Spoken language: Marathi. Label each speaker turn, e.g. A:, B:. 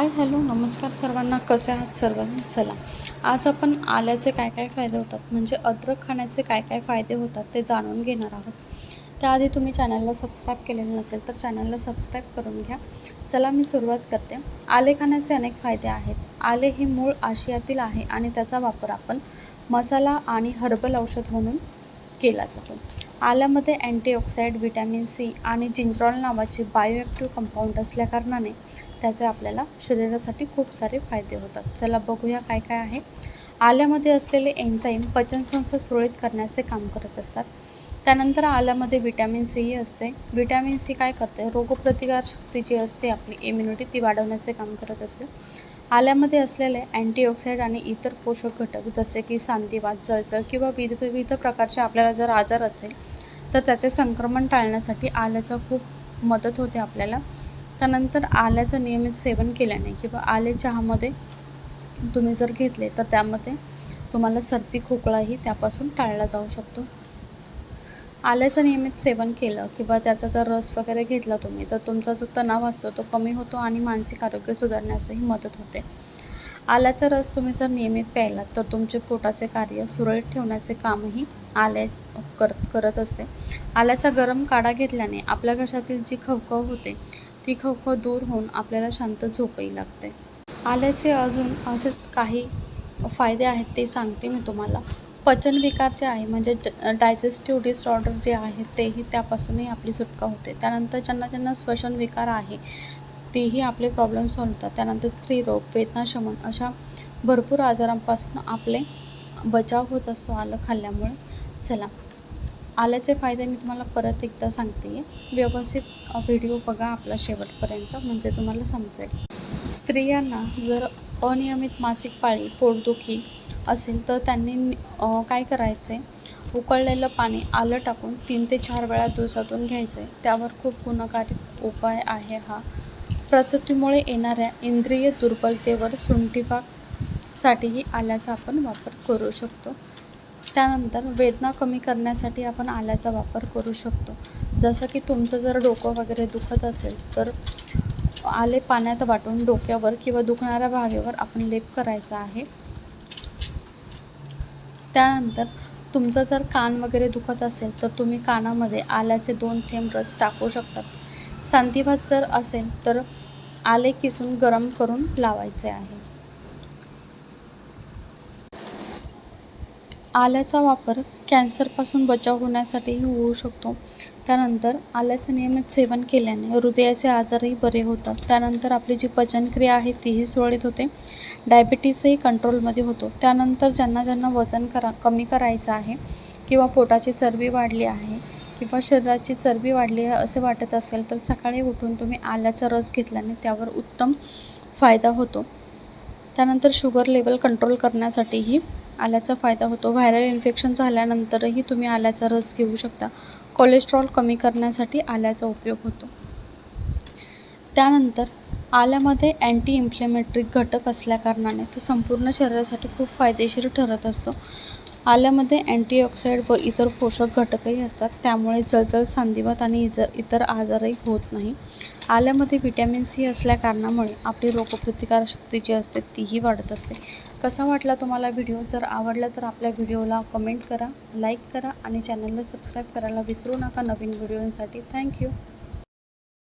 A: हाय हॅलो नमस्कार सर्वांना. कसे आहात सर्वांनी? चला आज आपण आल्याचे काय काय फायदे होतात म्हणजे अद्रक खाण्याचे काय काय फायदे होतात ते जाणून घेणार आहोत. त्याआधी तुम्ही चॅनलला सबस्क्राईब केलेलं नसेल तर चॅनलला सबस्क्राईब करून घ्या. चला मी सुरुवात करते. आले खाण्याचे अनेक फायदे आहेत. आले हे मूळ आशियातील आहे आणि त्याचा वापर आपण मसाला आणि हर्बल औषध म्हणून केला जातो. आल्यामध्ये अँटीऑक्सिडंट, व्हिटॅमिन सी आणि जिंजरॉल नावाचे बायोॲक्टिव्ह कंपाऊंड असल्याकारणाने त्याचे आपल्याला शरीरासाठी खूप सारे फायदे होतात. चला बघूया काय काय आहे. आल्यामध्ये असलेले एन्झाईम पचनसंस्था सुरळीत करण्याचे काम करत असतात. त्यानंतर आल्यामध्ये व्हिटॅमिन सी असते. व्हिटॅमिन सी काय करते? रोगप्रतिकारशक्ती जी असते आपली इम्युनिटी ती वाढवण्याचे काम करत असते. आल्यामध्ये असलेले अँटीऑक्सिडंट आणि इतर पोषक घटक जसे की सांधिवात, जळजळ किंवा विविध प्रकारचे आपल्याला जर आजार असेल तर त्याचे संक्रमण टाळण्यासाठी आल्याचा खूप मदत होते आपल्याला. त्यानंतर आल्याचं नियमित सेवन केल्याने किंवा आले चहामध्ये तुम्ही जर घेतले तर त्यामध्ये तुम्हाला सर्दी खोकलाही त्यापासून टाळला जाऊ शकतो. आल्याचं नियमित सेवन केलं किंवा त्याचा जर रस वगैरे घेतला तुम्ही तर तुमचा जो तणाव असतो तो कमी होतो आणि मानसिक आरोग्य सुधारण्यासही मदत होते. आल्याचा रस तुम्ही जर नियमित प्यायलात तर तुमचे पोटाचे कार्य सुरळीत ठेवण्याचे कामही आले करत असते. आल्याचा गरम काढा घेतल्याने आपल्या घशातील जी खवखव होते ती खवखव दूर होऊन आपल्याला शांत झोपही लागते. आल्याचे अजून असेच काही फायदे आहेत ते सांगते मी तुम्हाला. पचनविकार जे आहे म्हणजे डायजेस्टिव्ह डिसऑर्डर जे आहेत तेही त्यापासूनही आपली सुटका होते. त्यानंतर ज्यांना श्वसनविकार आहे तेही आपले प्रॉब्लेम सॉल्व्ह होतात. त्यानंतर स्त्रीरोग, वेदनाशमन अशा भरपूर आजारांपासून आपले बचाव होत असतो आलं खाल्ल्यामुळे. चला आल्याचे फायदे मी तुम्हाला परत एकदा सांगते. व्यवस्थित व्हिडिओ बघा आपला शेवटपर्यंत म्हणजे तुम्हाला समजेल. स्त्रियांना जर अनियमित मासिक पाळी, पोटदुखी असेल तर त्यांनी काय करायचे? उकळलेलं पाणी आलं टाकून 3 ते 4 वेळा दिवसातून घ्यायचे. त्यावर खूप गुणकारी उपाय आहे हा. प्रसूतीमुळे येणाऱ्या इंद्रिय दुर्बलतेवर सुंठीसाठीही आल्याचा आपण वापर करू शकतो. त्यानंतर वेदना कमी करण्यासाठी आपण आल्याचा वापर करू शकतो. जसं की तुमचं जर डोकं वगैरे दुखत असेल तर आले पाण्यात वाटून डोक्यावर किंवा दुखणाऱ्या भागेवर आपण लेप करायचा आहे. त्यानंतर तुमचं जर कान वगैरे दुखत असेल तर तुम्ही कानामध्ये आल्याचे 2 थेंब रस टाकू शकतात. सांधिवात जर असेल तर आले किसून गरम करून लावायचे आहे. आल्याचा वापर कॅन्सरपासून बचाव होण्यासाठीही होऊ शकतो. त्यानंतर आल्याचं नियमित सेवन केल्याने हृदयाचे आजारही बरे होतात. त्यानंतर आपली जी पचनक्रिया आहे तीही सुरळीत होते. डायबिटीसही कंट्रोलमध्ये होतो. त्यानंतर ज्यांना वजन कमी करायचं आहे किंवा पोटाची चरबी वाढली आहे किंवा शरीराची चरबी वाढली आहे असे वाटत असेल तर सकाळी उठून तुम्ही आल्याचा रस घेतल्याने त्यावर उत्तम फायदा होतो. त्यानंतर शुगर लेवल कंट्रोल करण्यासाठीही आल्याचा फायदा होतो. व्हायरल इन्फेक्शन झाल्यानंतरही तुम्ही आल्याचा रस घेऊ शकता. कोलेस्ट्रॉल कमी करण्यासाठी आल्याचा उपयोग होतो. त्यानंतर आल्यामध्ये अँटी इन्फ्लेमेटरी घटक असल्याकारणाने तो संपूर्ण शरीरासाठी खूप फायदेशीर ठरत असतो. आल्यामध्ये अँटीऑक्सिडंट व इतर पोषक घटकही असतात. त्यामुळे जळजळ, सांधिवात आणि इतर आजारही होत नाही. आल्यामध्ये व्हिटॅमिन सी असल्याकारणामुळे आपली रोगप्रतिकारशक्ती जी असते तीही वाढत असते. कसा वाटला तुम्हाला व्हिडिओ? जर आवडला तर आपल्या व्हिडिओला कमेंट करा, लाईक करा आणि चॅनलला सबस्क्राईब करायला विसरू नका नवीन व्हिडिओसाठी. थँक्यू.